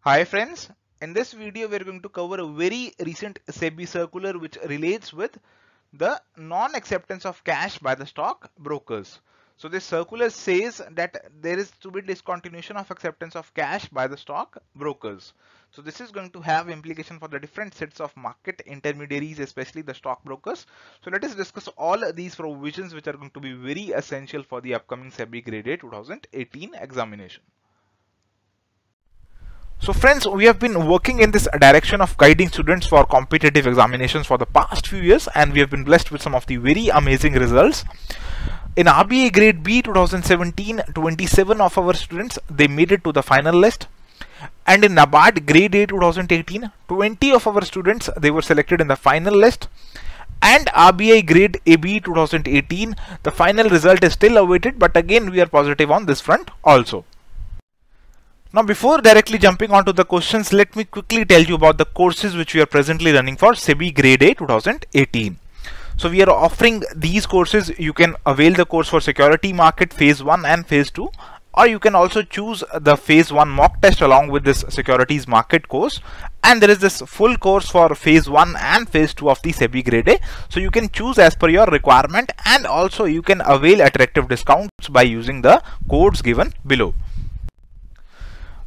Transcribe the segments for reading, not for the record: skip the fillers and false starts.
Hi friends, in this video we are going to cover a very recent SEBI circular which relates with the non-acceptance of cash by the stock brokers. So this circular says that there is to be discontinuation of acceptance of cash by the stock brokers. So this is going to have implication for the different sets of market intermediaries, especially the stock brokers. So let us discuss all these provisions which are going to be very essential for the upcoming SEBI Grade A 2018 examination. So friends, we have been working in this direction of guiding students for competitive examinations for the past few years, and we have been blessed with some of the very amazing results. In RBI Grade B 2017, 27 of our students, they made it to the final list. And in NABARD Grade A 2018, 20 of our students, they were selected in the final list. And RBI Grade AB 2018, the final result is still awaited, but again we are positive on this front also. Now before directly jumping onto the questions, let me quickly tell you about the courses which we are presently running for SEBI Grade A 2018. So we are offering these courses. You can avail the course for Security Market Phase 1 and Phase 2, or you can also choose the Phase 1 mock test along with this Securities Market course. And there is this full course for Phase 1 and Phase 2 of the SEBI Grade A. So you can choose as per your requirement, and also you can avail attractive discounts by using the codes given below.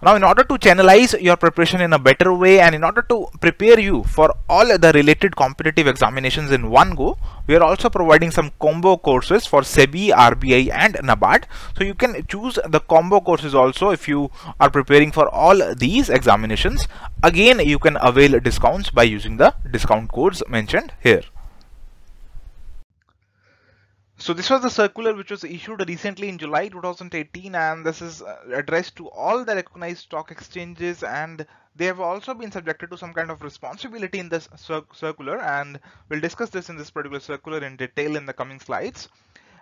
Now, in order to channelize your preparation in a better way and in order to prepare you for all the related competitive examinations in one go, we are also providing some combo courses for SEBI, RBI and NABARD. So you can choose the combo courses also if you are preparing for all these examinations. Again, you can avail discounts by using the discount codes mentioned here. So this was the circular which was issued recently in July 2018, and this is addressed to all the recognized stock exchanges, and they have also been subjected to some kind of responsibility in this circular, and we'll discuss this in this particular circular in detail in the coming slides.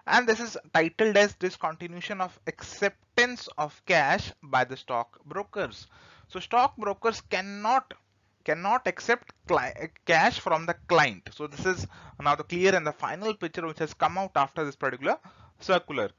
And this is titled as Discontinuation of Acceptance of Cash by the Stock Brokers. So stock brokers cannot accept cash from the client. So this is now the clear and the final picture which has come out after this particular circular.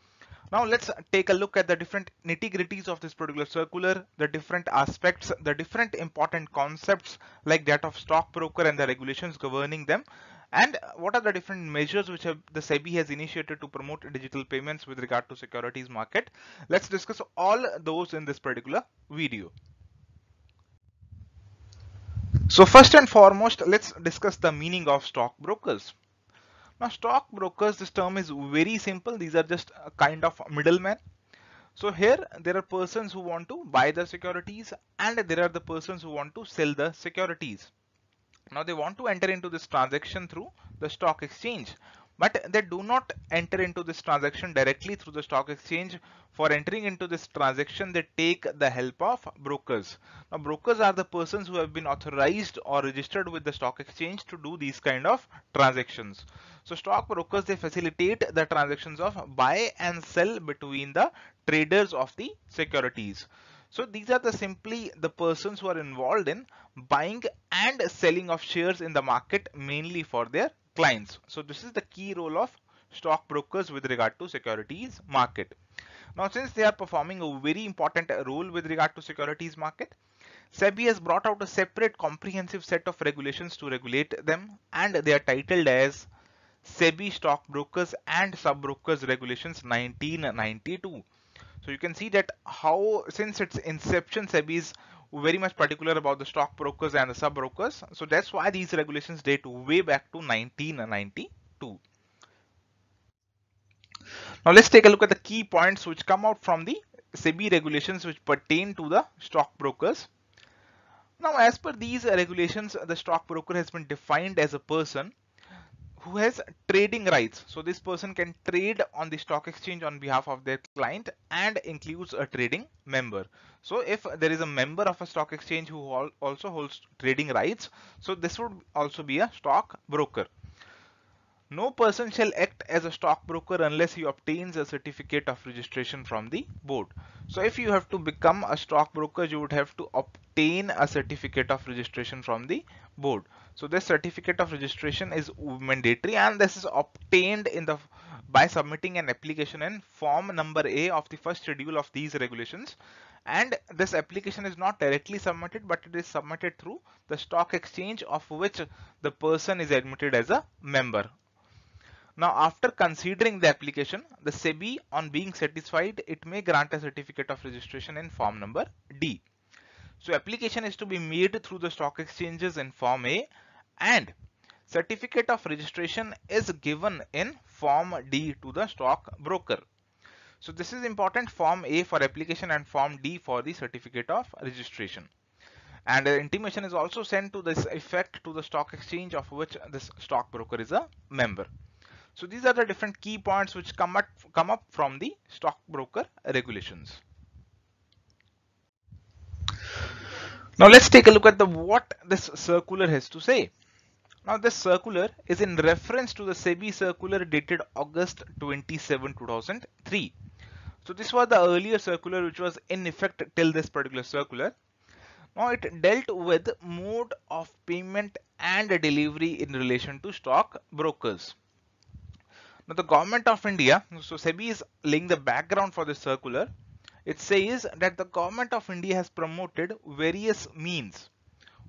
Now let's take a look at the different nitty-gritties of this particular circular, the different aspects, the different important concepts like that of stockbroker and the regulations governing them, and what are the different measures which the SEBI has initiated to promote digital payments with regard to securities market. Let's discuss all those in this particular video. So first and foremost, let's discuss the meaning of stockbrokers. Now stockbrokers, this term is very simple. These are just a kind of middlemen. So here there are persons who want to buy the securities and there are the persons who want to sell the securities. Now they want to enter into this transaction through the stock exchange, but they do not enter into this transaction directly through the stock exchange. For entering into this transaction, they take the help of brokers. Now brokers are the persons who have been authorized or registered with the stock exchange to do these kind of transactions. So stock brokers, they facilitate the transactions of buy and sell between the traders of the securities. So these are simply the persons who are involved in buying and selling of shares in the market, mainly for their clients. So this is the key role of stockbrokers with regard to securities market. Now since they are performing a very important role with regard to securities market, SEBI has brought out a separate comprehensive set of regulations to regulate them, and they are titled as SEBI Stockbrokers and Subbrokers Regulations 1992. So you can see that how since its inception, SEBI is very much particular about the stockbrokers and the sub-brokers. So that's why these regulations date way back to 1992. Now let's take a look at the key points which come out from the SEBI regulations which pertain to the stockbrokers. Now as per these regulations, the stockbroker has been defined as a person who has trading rights. So this person can trade on the stock exchange on behalf of their client and includes a trading member. So if there is a member of a stock exchange who also holds trading rights, so this would also be a stock broker. No person shall act as a stockbroker unless he obtains a certificate of registration from the board. So if you have to become a stockbroker, you would have to obtain a certificate of registration from the board. So this certificate of registration is mandatory, and this is obtained by submitting an application in form number A of the first schedule of these regulations. and this application is not directly submitted, but it is submitted through the stock exchange of which the person is admitted as a member. Now, after considering the application, the SEBI, on being satisfied, it may grant a certificate of registration in form number D. So application is to be made through the stock exchanges in form A, and certificate of registration is given in form D to the stock broker. So this is important, form A for application and form D for the certificate of registration. And an intimation is also sent to this effect to the stock exchange of which this stockbroker is a member. So these are the different key points which come up from the stockbroker regulations. Now let's take a look at what this circular has to say. Now this circular is in reference to the SEBI circular dated August 27, 2003. So this was the earlier circular which was in effect till this particular circular. Now it dealt with mode of payment and delivery in relation to stock brokers. Now the government of India, so SEBI is laying the background for this circular. It says that the government of India has promoted various means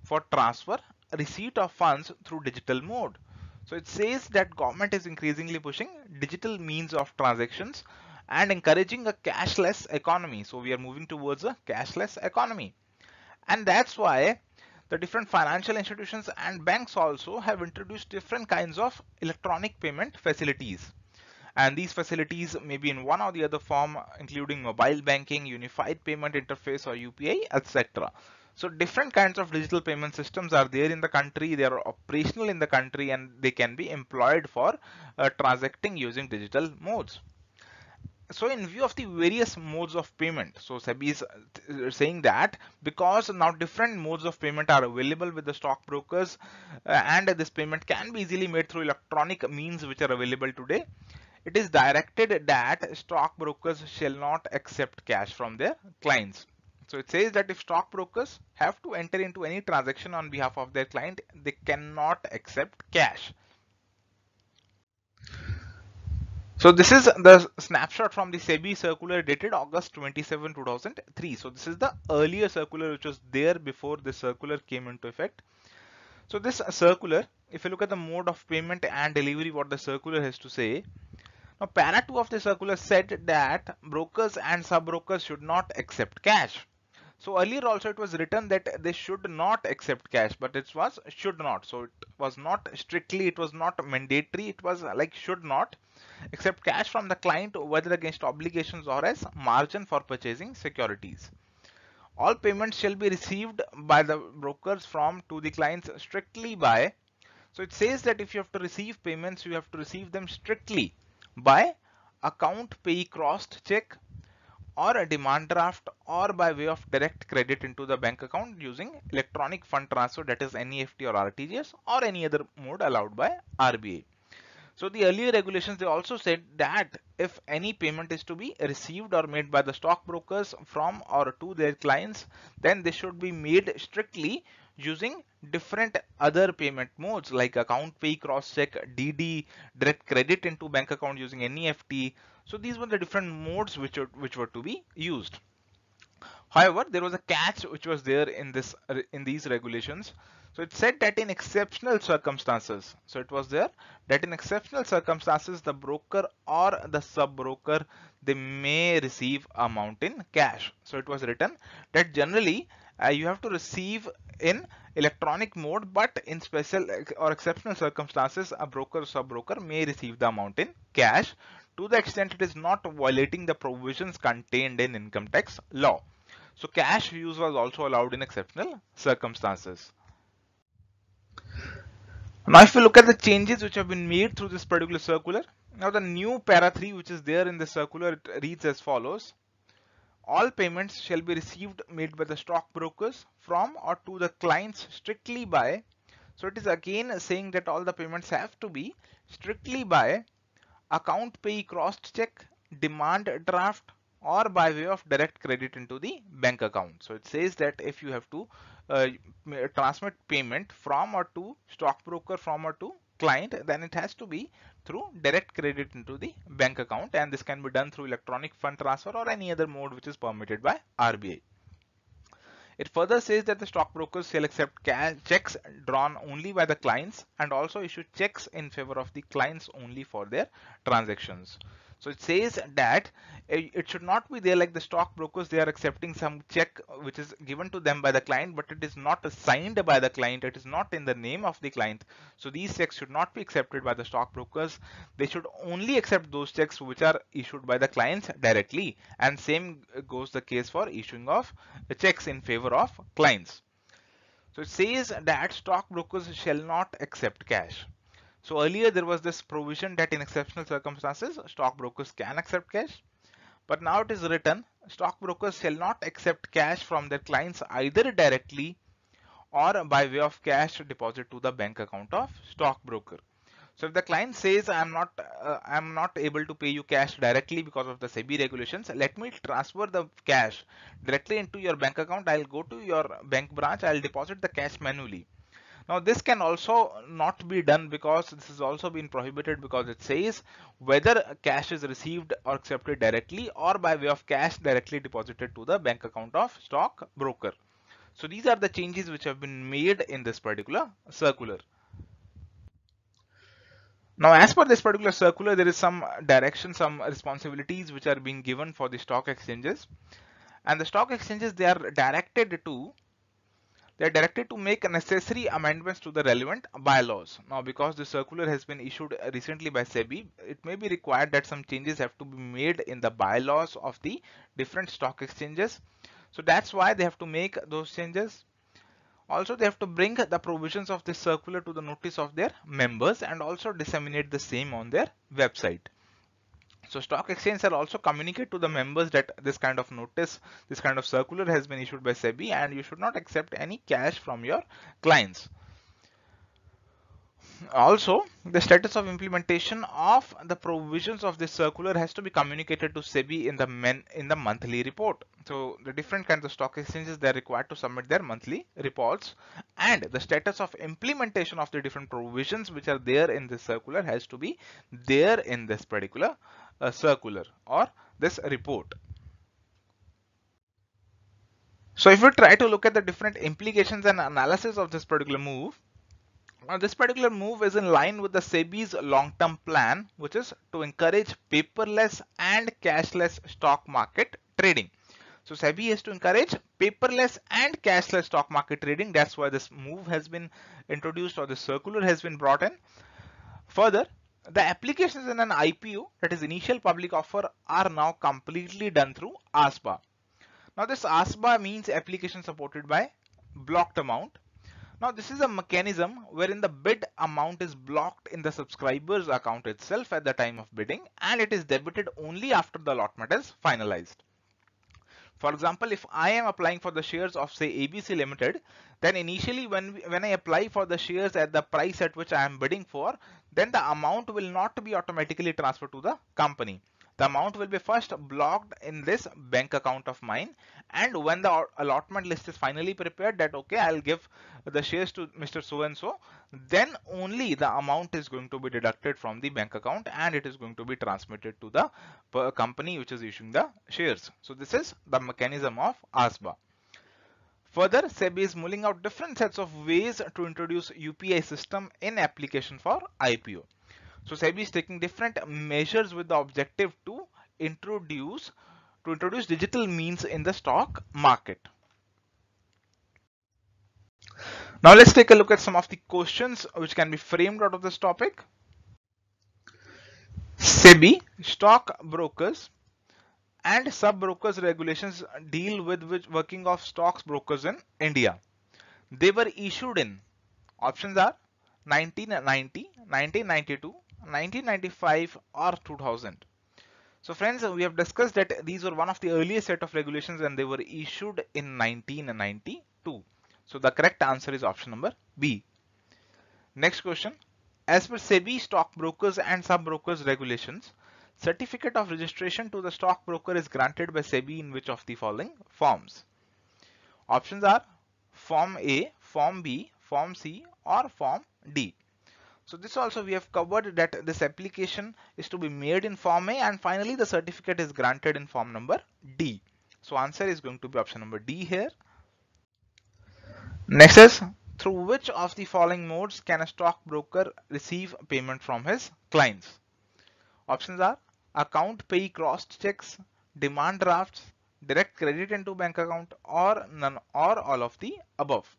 for transfer, receipt of funds through digital mode. So it says that government is increasingly pushing digital means of transactions and encouraging a cashless economy. So we are moving towards a cashless economy. And that's why the different financial institutions and banks also have introduced different kinds of electronic payment facilities. And these facilities may be in one or the other form, including mobile banking, unified payment interface or UPI, etc. So different kinds of digital payment systems are there in the country, they are operational in the country, and they can be employed for transacting using digital modes. So in view of the various modes of payment, so SEBI is saying that because now different modes of payment are available with the stockbrokers, and this payment can be easily made through electronic means which are available today, it is directed that stockbrokers shall not accept cash from their clients. So it says that if stockbrokers have to enter into any transaction on behalf of their client, they cannot accept cash. So this is the snapshot from the SEBI circular dated August 27, 2003. So this is the earlier circular which was there before this circular came into effect. So this circular, if you look at the mode of payment and delivery, what the circular has to say. Now para 2 of the circular said that brokers and sub-brokers should not accept cash. So earlier also it was written that they should not accept cash, but it was should not. So it was not strictly, it was not mandatory, it was like should not accept cash from the client, whether against obligations or as margin for purchasing securities. All payments shall be received by the brokers from to the clients strictly by. So it says that if you have to receive payments, you have to receive them strictly by account pay crossed check or a demand draft or by way of direct credit into the bank account using electronic fund transfer, that is NEFT or RTGS, or any other mode allowed by RBI. So the earlier regulations, they also said that if any payment is to be received or made by the stockbrokers from or to their clients, then they should be made strictly using different other payment modes like account pay cross check, DD, direct credit into bank account using NEFT. So these were the different modes which were to be used. However, there was a catch which was there in these regulations. So it said that in exceptional circumstances, so it was there that in exceptional circumstances, the broker or the sub-broker, they may receive amount in cash. So it was written that generally you have to receive in electronic mode, but in special or exceptional circumstances, a broker or sub-broker may receive the amount in cash to the extent it is not violating the provisions contained in income tax law. So cash use was also allowed in exceptional circumstances. Now if we look at the changes which have been made through this particular circular, now the new para 3 which is there in the circular, it reads as follows. All payments shall be received made by the stockbrokers from or to the clients strictly by. So it is again saying that all the payments have to be strictly by account pay crossed check, demand draft, or by way of direct credit into the bank account. So it says that if you have to transmit payment from or to stockbroker from or to client, then it has to be through direct credit into the bank account, and this can be done through electronic fund transfer or any other mode which is permitted by RBI. It further says that the stockbrokers shall accept checks drawn only by the clients and also issue checks in favor of the clients only for their transactions. So it says that it should not be there like the stockbrokers, they are accepting some check which is given to them by the client, but it is not signed by the client, it is not in the name of the client. So these checks should not be accepted by the stockbrokers. They should only accept those checks which are issued by the clients directly, and same goes the case for issuing of checks in favor of clients. So it says that stockbrokers shall not accept cash. So earlier there was this provision that in exceptional circumstances stockbrokers can accept cash, but now it is written stockbrokers shall not accept cash from their clients either directly or by way of cash deposit to the bank account of stockbroker. So if the client says I'm not able to pay you cash directly because of the SEBI regulations, let me transfer the cash directly into your bank account. I'll go to your bank branch, I'll deposit the cash manually. Now this can also not be done because this has also been prohibited, because it says whether cash is received or accepted directly or by way of cash directly deposited to the bank account of stockbroker. So these are the changes which have been made in this particular circular. Now, as per this particular circular, there is some direction, some responsibilities which are being given for the stock exchanges, and the stock exchanges, they are directed to make necessary amendments to the relevant bylaws. Now, because the circular has been issued recently by SEBI, it may be required that some changes have to be made in the bylaws of the different stock exchanges. So that's why they have to make those changes. Also, they have to bring the provisions of this circular to the notice of their members and also disseminate the same on their website. So stock exchange shall also communicate to the members that this kind of notice, this kind of circular has been issued by SEBI and you should not accept any cash from your clients. Also, the status of implementation of the provisions of this circular has to be communicated to SEBI in the monthly report. So the different kinds of stock exchanges, they are required to submit their monthly reports, and the status of implementation of the different provisions which are there in this circular has to be there in this particular circular or this report. So if we try to look at the different implications and analysis of this particular move, now this particular move is in line with the SEBI's long-term plan, which is to encourage paperless and cashless stock market trading. So SEBI is to encourage paperless and cashless stock market trading. That's why this move has been introduced, or the circular has been brought in. Further, the applications in an IPO, that is initial public offer, are now completely done through ASBA. Now this ASBA means application supported by blocked amount. Now this is a mechanism wherein the bid amount is blocked in the subscriber's account itself at the time of bidding, and it is debited only after the allotment is finalized. For example, if I am applying for the shares of say ABC Limited, then initially when I apply for the shares at the price at which I am bidding for, then the amount will not be automatically transferred to the company. The amount will be first blocked in this bank account of mine, and when the allotment list is finally prepared that okay, I'll give the shares to Mr. So and so, then only the amount is going to be deducted from the bank account and it is going to be transmitted to the company which is issuing the shares. So this is the mechanism of ASBA. Further, SEBI is mulling out different sets of ways to introduce UPI system in application for IPO. So SEBI is taking different measures with the objective to introduce digital means in the stock market. Now let's take a look at some of the questions which can be framed out of this topic. SEBI, stock brokers and sub-brokers regulations deal with working of stocks brokers in India. They were issued in, options are 1990, 1992, 1995 or 2000. So friends, we have discussed that these were one of the earliest set of regulations and they were issued in 1992. So the correct answer is option number B. Next question. As per SEBI stockbrokers and sub-brokers regulations, certificate of registration to the stockbroker is granted by SEBI in which of the following forms? Options are Form A, Form B, Form C or Form D. So this also we have covered that this application is to be made in Form A, and finally the certificate is granted in form number D. So answer is going to be option number D here. Next is, through which of the following modes can a stockbroker receive payment from his clients? Options are account pay cross checks, demand drafts, direct credit into bank account, or none or all of the above.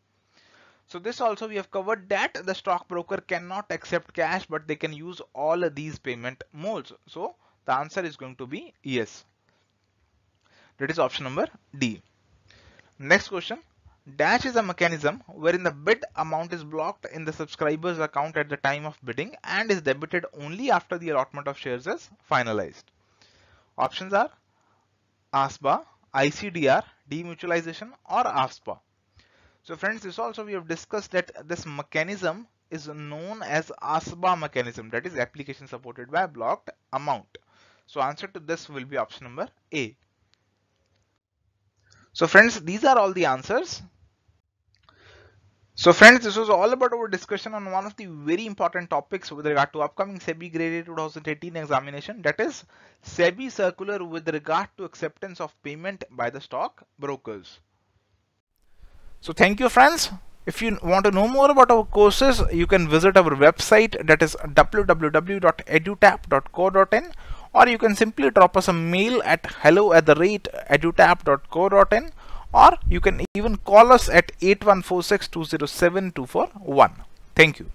So this also we have covered that the stockbroker cannot accept cash, but they can use all of these payment modes. So the answer is going to be yes. That is option number D. Next question. Dash is a mechanism wherein the bid amount is blocked in the subscriber's account at the time of bidding and is debited only after the allotment of shares is finalized. Options are ASBA, ICDR, demutualization, or AFSPA. So friends, this also we have discussed that this mechanism is known as ASBA mechanism, that is application supported by blocked amount. So answer to this will be option number A. So friends, these are all the answers. So friends, this was all about our discussion on one of the very important topics with regard to upcoming SEBI Grade A 2018 examination, that is SEBI circular with regard to acceptance of payment by the stock brokers. So thank you friends. If you want to know more about our courses, you can visit our website, that is www.edutap.co.in, or you can simply drop us a mail at hello@edutap.co.in, or you can even call us at 8146 207 241. Thank you.